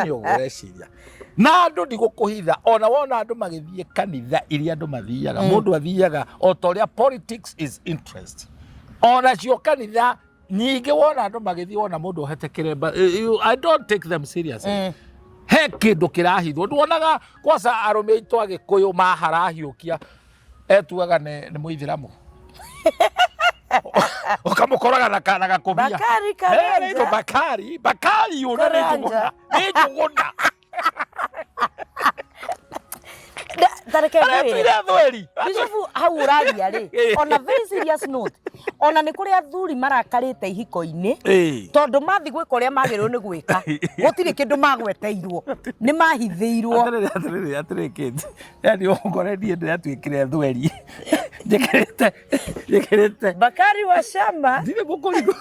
Ni ogoreciria na andu ndigukuhitha ona wona andu magithie kanitha iria andu mathiaga mundu athiaga otoria politics is interest ona cio kanitha nyingi wona andu magithie wona mundu ohete kiremba I don't take them seriously he kindu kirahithwo nduonaga kwaca arume itu agikuyu maharahiukia etuaga ni muithiramu ukamukoraga na kana gakubia Bakari Karanja Bakari yuna ni njuguna Tareke kwiri Yusufu hau uraria ri ona very serious note ona ni kuri athuri marakarite ihiko-ini tondu mathi gwika uria magirwo ni gwika gutiri kindu magweteirwo ni mahithirwo atire kid yani ongore die ndatuikire thweri njekirite Bakari wa Shammar ndire mukurigo